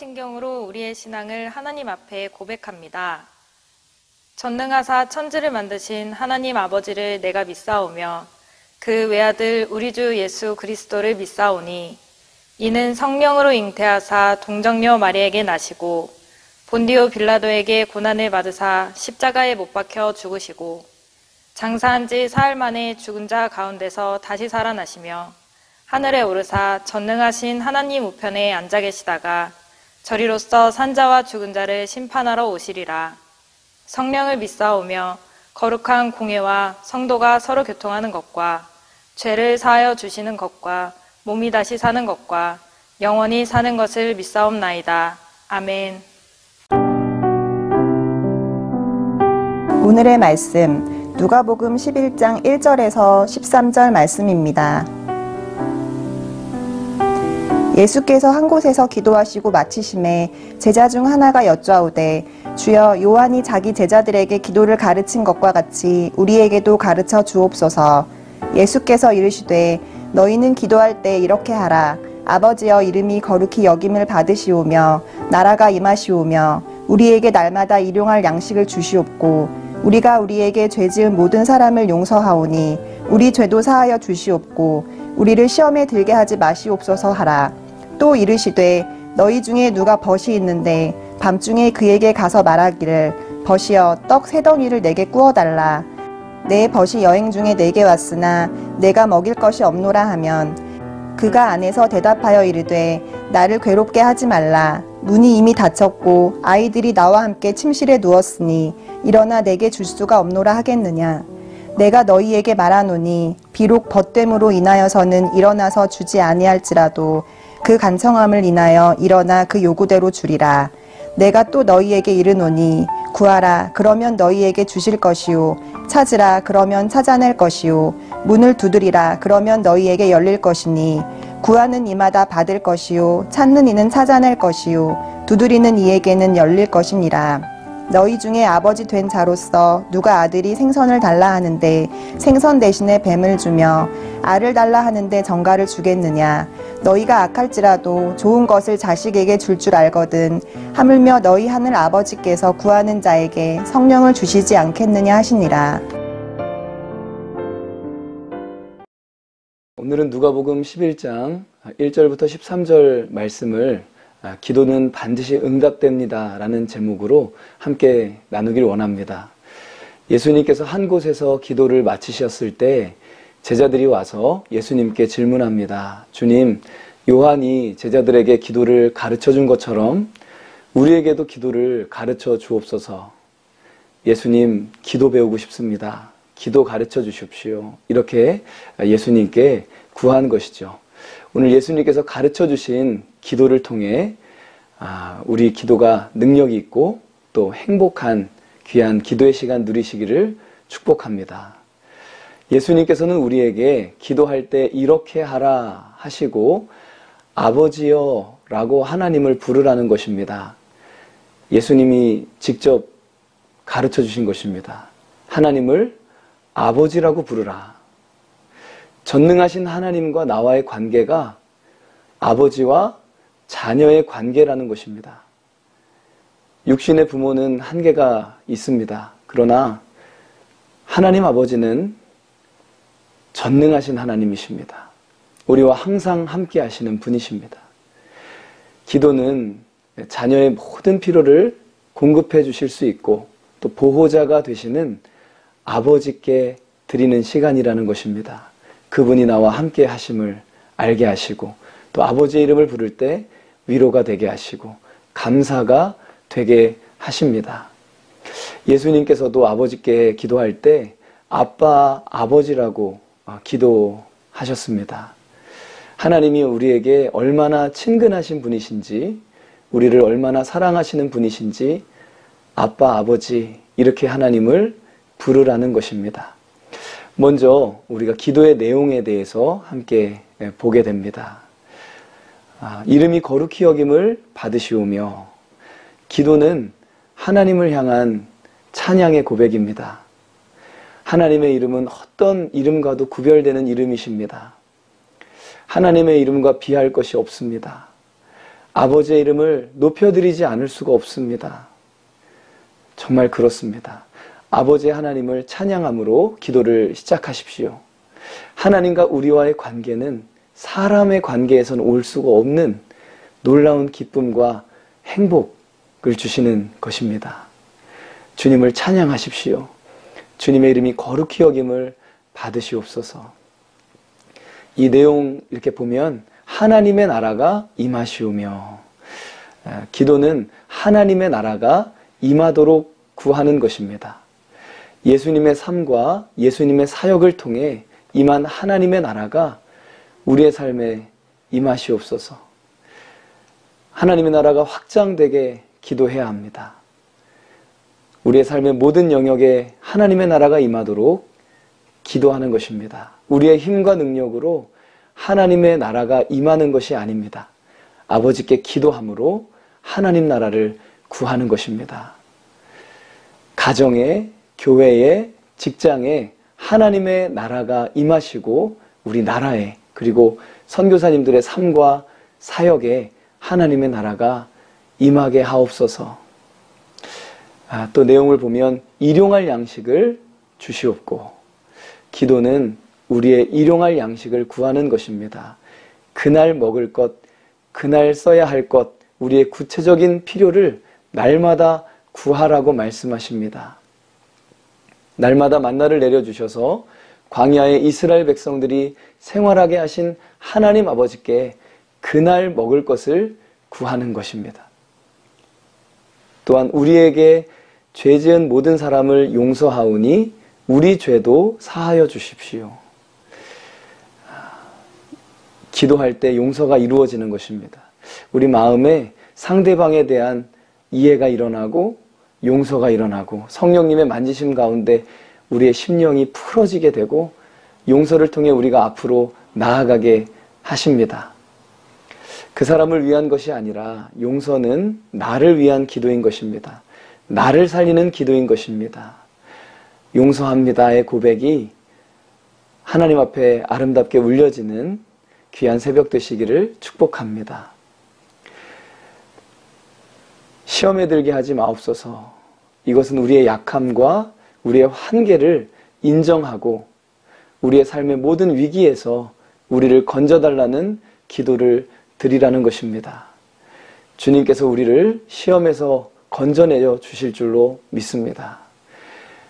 사도신경으로 우리의 신앙을 하나님 앞에 고백합니다. 전능하사 천지를 만드신 하나님 아버지를 내가 믿사오며 그 외아들 우리 주 예수 그리스도를 믿사오니 이는 성령으로 잉태하사 동정녀 마리에게 나시고 본디오 빌라도에게 고난을 받으사 십자가에 못 박혀 죽으시고 장사한 지 사흘 만에 죽은 자 가운데서 다시 살아나시며 하늘에 오르사 전능하신 하나님 우편에 앉아 계시다가 저리로서 산자와 죽은 자를 심판하러 오시리라. 성령을 믿사오며 거룩한 공회와 성도가 서로 교통하는 것과 죄를 사하여 주시는 것과 몸이 다시 사는 것과 영원히 사는 것을 믿사옵나이다. 아멘. 오늘의 말씀 누가복음 11장 1절에서 13절 말씀입니다. 예수께서 한 곳에서 기도하시고 마치심에 제자 중 하나가 여쭈아오되 주여 요한이 자기 제자들에게 기도를 가르친 것과 같이 우리에게도 가르쳐 주옵소서. 예수께서 이르시되 너희는 기도할 때 이렇게 하라. 아버지여 이름이 거룩히 여김을 받으시오며 나라가 임하시오며 우리에게 날마다 일용할 양식을 주시옵고 우리가 우리에게 죄지은 모든 사람을 용서하오니 우리 죄도 사하여 주시옵고 우리를 시험에 들게 하지 마시옵소서 하라. 또 이르시되 너희 중에 누가 벗이 있는데 밤중에 그에게 가서 말하기를 벗이여 떡 세 덩이를 내게 구워달라. 내 벗이 여행 중에 내게 왔으나 내가 먹일 것이 없노라 하면 그가 안에서 대답하여 이르되 나를 괴롭게 하지 말라. 문이 이미 닫혔고 아이들이 나와 함께 침실에 누웠으니 일어나 내게 줄 수가 없노라 하겠느냐. 내가 너희에게 말하노니 비록 벗됨으로 인하여서는 일어나서 주지 아니할지라도 그 간청함을 인하여 일어나 그 요구대로 주리라. 내가 또 너희에게 이르노니 구하라 그러면 너희에게 주실 것이요 찾으라 그러면 찾아낼 것이요 문을 두드리라 그러면 너희에게 열릴 것이니 구하는 이마다 받을 것이요 찾는 이는 찾아낼 것이요 두드리는 이에게는 열릴 것이니라. 너희 중에 아버지 된 자로서 누가 아들이 생선을 달라 하는데 생선 대신에 뱀을 주며 알을 달라 하는데 정갈을 주겠느냐. 너희가 악할지라도 좋은 것을 자식에게 줄 줄 알거든 하물며 너희 하늘 아버지께서 구하는 자에게 성령을 주시지 않겠느냐 하시니라. 오늘은 누가복음 11장 1절부터 13절 말씀을 기도는 반드시 응답됩니다 라는 제목으로 함께 나누길 원합니다. 예수님께서 한 곳에서 기도를 마치셨을 때 제자들이 와서 예수님께 질문합니다. 주님, 요한이 제자들에게 기도를 가르쳐 준 것처럼 우리에게도 기도를 가르쳐 주옵소서. 예수님, 기도 배우고 싶습니다. 기도 가르쳐 주십시오. 이렇게 예수님께 구한 것이죠. 오늘 예수님께서 가르쳐 주신 기도를 통해 우리 기도가 능력이 있고 또 행복한 귀한 기도의 시간 누리시기를 축복합니다. 예수님께서는 우리에게 기도할 때 이렇게 하라 하시고 아버지여 라고 하나님을 부르라는 것입니다. 예수님이 직접 가르쳐 주신 것입니다. 하나님을 아버지라고 부르라. 전능하신 하나님과 나와의 관계가 아버지와 자녀의 관계라는 것입니다. 육신의 부모는 한계가 있습니다. 그러나 하나님 아버지는 전능하신 하나님이십니다. 우리와 항상 함께 하시는 분이십니다. 기도는 자녀의 모든 필요를 공급해 주실 수 있고 또 보호자가 되시는 아버지께 드리는 시간이라는 것입니다. 그분이 나와 함께 하심을 알게 하시고 또 아버지의 이름을 부를 때 위로가 되게 하시고 감사가 되게 하십니다. 예수님께서도 아버지께 기도할 때 아빠, 아버지라고 기도하셨습니다. 하나님이 우리에게 얼마나 친근하신 분이신지, 우리를 얼마나 사랑하시는 분이신지 아빠, 아버지 이렇게 하나님을 부르라는 것입니다. 먼저 우리가 기도의 내용에 대해서 함께 보게 됩니다. 이름이 거룩히 여김을 받으시오며, 기도는 하나님을 향한 찬양의 고백입니다. 하나님의 이름은 어떤 이름과도 구별되는 이름이십니다. 하나님의 이름과 비할 것이 없습니다. 아버지의 이름을 높여드리지 않을 수가 없습니다. 정말 그렇습니다. 아버지 하나님을 찬양함으로 기도를 시작하십시오. 하나님과 우리와의 관계는 사람의 관계에서는 올 수가 없는 놀라운 기쁨과 행복을 주시는 것입니다. 주님을 찬양하십시오. 주님의 이름이 거룩히 여김을 받으시옵소서. 이 내용 이렇게 보면 하나님의 나라가 임하시오며, 기도는 하나님의 나라가 임하도록 구하는 것입니다. 예수님의 삶과 예수님의 사역을 통해 임한 하나님의 나라가 우리의 삶에 임하시옵소서. 하나님의 나라가 확장되게 기도해야 합니다. 우리의 삶의 모든 영역에 하나님의 나라가 임하도록 기도하는 것입니다. 우리의 힘과 능력으로 하나님의 나라가 임하는 것이 아닙니다. 아버지께 기도함으로 하나님 나라를 구하는 것입니다. 가정에, 교회에, 직장에 하나님의 나라가 임하시고 우리 나라에, 그리고 선교사님들의 삶과 사역에 하나님의 나라가 임하게 하옵소서. 또 내용을 보면 일용할 양식을 주시옵고, 기도는 우리의 일용할 양식을 구하는 것입니다. 그날 먹을 것, 그날 써야 할 것, 우리의 구체적인 필요를 날마다 구하라고 말씀하십니다. 날마다 만나를 내려주셔서 광야의 이스라엘 백성들이 생활하게 하신 하나님 아버지께 그날 먹을 것을 구하는 것입니다. 또한 우리에게 죄 지은 모든 사람을 용서하오니 우리 죄도 사하여 주십시오. 기도할 때 용서가 이루어지는 것입니다. 우리 마음에 상대방에 대한 이해가 일어나고 용서가 일어나고 성령님의 만지심 가운데 우리의 심령이 풀어지게 되고 용서를 통해 우리가 앞으로 나아가게 하십니다. 그 사람을 위한 것이 아니라 용서는 나를 위한 기도인 것입니다. 나를 살리는 기도인 것입니다. 용서합니다의 고백이 하나님 앞에 아름답게 울려지는 귀한 새벽 되시기를 축복합니다. 시험에 들게 하지 마옵소서. 이것은 우리의 약함과 우리의 한계를 인정하고 우리의 삶의 모든 위기에서 우리를 건져달라는 기도를 드리라는 것입니다. 주님께서 우리를 시험에서 건져내려 주실 줄로 믿습니다.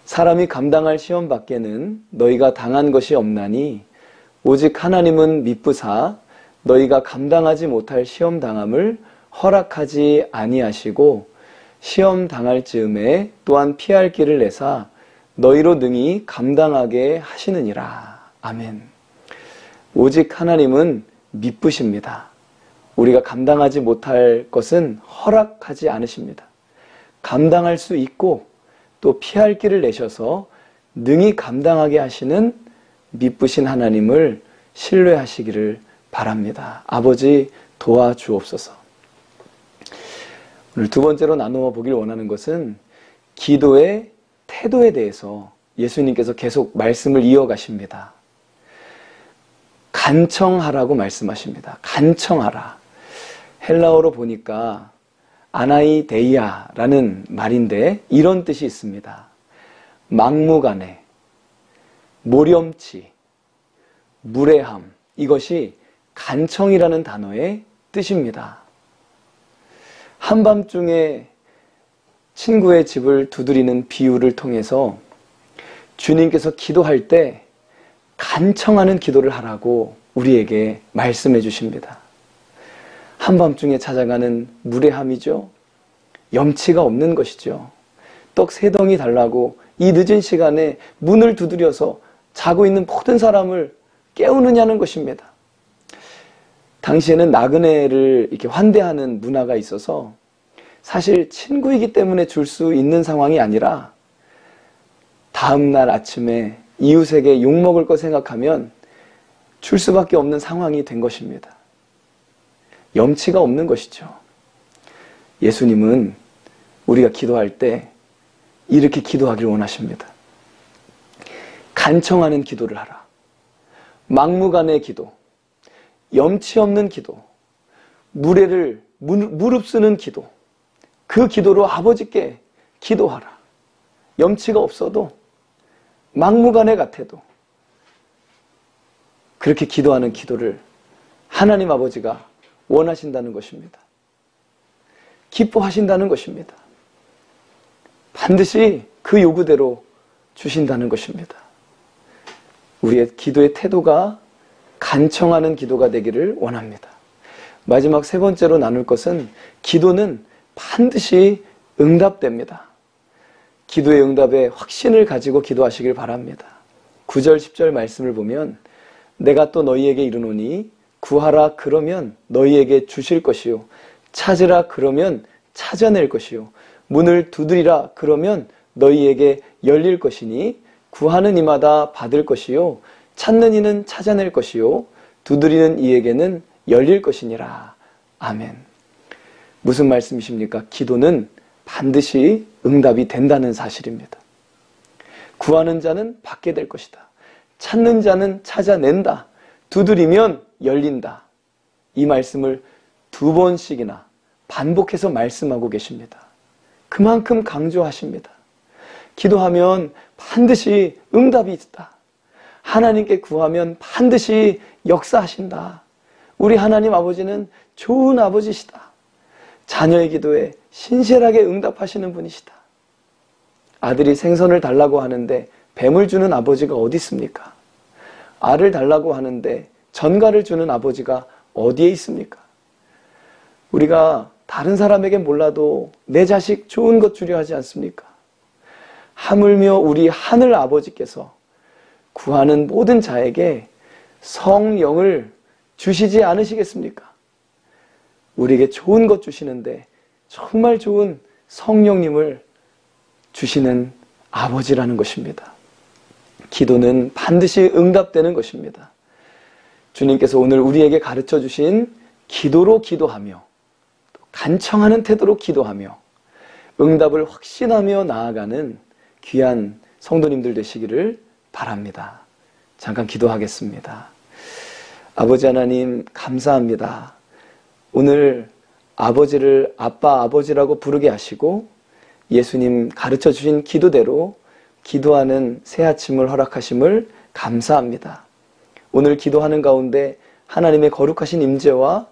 사람이 감당할 시험 밖에는 너희가 당한 것이 없나니 오직 하나님은 미쁘사 너희가 감당하지 못할 시험 당함을 허락하지 아니하시고 시험 당할 즈음에 또한 피할 길을 내사 너희로 능히 감당하게 하시느니라. 아멘. 오직 하나님은 미쁘십니다. 우리가 감당하지 못할 것은 허락하지 않으십니다. 감당할 수 있고 또 피할 길을 내셔서 능히 감당하게 하시는 미쁘신 하나님을 신뢰하시기를 바랍니다. 아버지 도와주옵소서. 오늘 두 번째로 나누어 보길 원하는 것은 기도의 태도에 대해서 예수님께서 계속 말씀을 이어가십니다. 간청하라고 말씀하십니다. 간청하라. 헬라어로 보니까 아나이데이아라는 말인데 이런 뜻이 있습니다. 막무가내, 모렴치, 무례함, 이것이 간청이라는 단어의 뜻입니다. 한밤중에 친구의 집을 두드리는 비유를 통해서 주님께서 기도할 때 간청하는 기도를 하라고 우리에게 말씀해 주십니다. 한밤중에 찾아가는 무례함이죠. 염치가 없는 것이죠. 떡 3덩이 달라고 이 늦은 시간에 문을 두드려서 자고 있는 모든 사람을 깨우느냐는 것입니다. 당시에는 나그네를 이렇게 환대하는 문화가 있어서 사실 친구이기 때문에 줄 수 있는 상황이 아니라 다음날 아침에 이웃에게 욕먹을 거 생각하면 줄 수밖에 없는 상황이 된 것입니다. 염치가 없는 것이죠. 예수님은 우리가 기도할 때 이렇게 기도하길 원하십니다. 간청하는 기도를 하라. 막무가내 기도, 염치 없는 기도, 무례를 무릅쓰는 기도, 그 기도로 아버지께 기도하라. 염치가 없어도 막무가내 같아도 그렇게 기도하는 기도를 하나님 아버지가 원하신다는 것입니다. 기뻐하신다는 것입니다. 반드시 그 요구대로 주신다는 것입니다. 우리의 기도의 태도가 간청하는 기도가 되기를 원합니다. 마지막 세 번째로 나눌 것은 기도는 반드시 응답됩니다. 기도의 응답에 확신을 가지고 기도하시길 바랍니다. 9절 10절 말씀을 보면 내가 또 너희에게 이르노니 구하라 그러면 너희에게 주실 것이요 찾으라 그러면 찾아낼 것이요 문을 두드리라 그러면 너희에게 열릴 것이니 구하는 이마다 받을 것이요 찾는 이는 찾아낼 것이요 두드리는 이에게는 열릴 것이니라. 아멘. 무슨 말씀이십니까? 기도는 반드시 응답이 된다는 사실입니다. 구하는 자는 받게 될 것이다. 찾는 자는 찾아낸다. 두드리면 열린다. 이 말씀을 2번씩이나 반복해서 말씀하고 계십니다. 그만큼 강조하십니다. 기도하면 반드시 응답이 있다. 하나님께 구하면 반드시 역사하신다. 우리 하나님 아버지는 좋은 아버지시다. 자녀의 기도에 신실하게 응답하시는 분이시다. 아들이 생선을 달라고 하는데 뱀을 주는 아버지가 어디 있습니까? 알을 달라고 하는데 전갈을 주는 아버지가 어디에 있습니까? 우리가 다른 사람에게 몰라도 내 자식 좋은 것 주려 하지 않습니까? 하물며 우리 하늘 아버지께서 구하는 모든 자에게 성령을 주시지 않으시겠습니까? 우리에게 좋은 것 주시는데 정말 좋은 성령님을 주시는 아버지라는 것입니다. 기도는 반드시 응답되는 것입니다. 주님께서 오늘 우리에게 가르쳐 주신 기도로 기도하며 간청하는 태도로 기도하며 응답을 확신하며 나아가는 귀한 성도님들 되시기를 바랍니다. 잠깐 기도하겠습니다. 아버지 하나님 감사합니다. 오늘 아버지를 아빠 아버지라고 부르게 하시고 예수님 가르쳐 주신 기도대로 기도하는 새 아침을 허락하심을 감사합니다. 오늘 기도하는 가운데 하나님의 거룩하신 임재와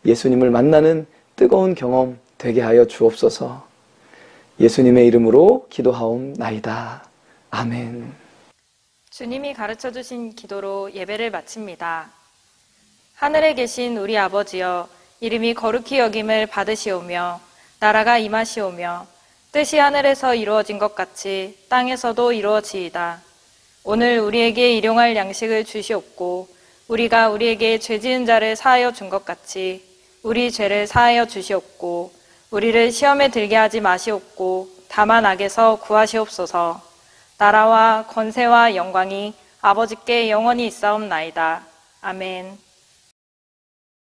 예수님을 만나는 뜨거운 경험 되게 하여 주옵소서. 예수님의 이름으로 기도하옵나이다. 아멘. 주님이 가르쳐 주신 기도로 예배를 마칩니다. 하늘에 계신 우리 아버지여, 이름이 거룩히 여김을 받으시오며 나라가 임하시오며 뜻이 하늘에서 이루어진 것 같이 땅에서도 이루어지이다. 오늘 우리에게 일용할 양식을 주시옵고 우리가 우리에게 죄 지은 자를 사하여 준 것 같이 우리 죄를 사하여 주시옵고 우리를 시험에 들게 하지 마시옵고 다만 악에서 구하시옵소서. 나라와 권세와 영광이 아버지께 영원히 있사옵나이다. 아멘.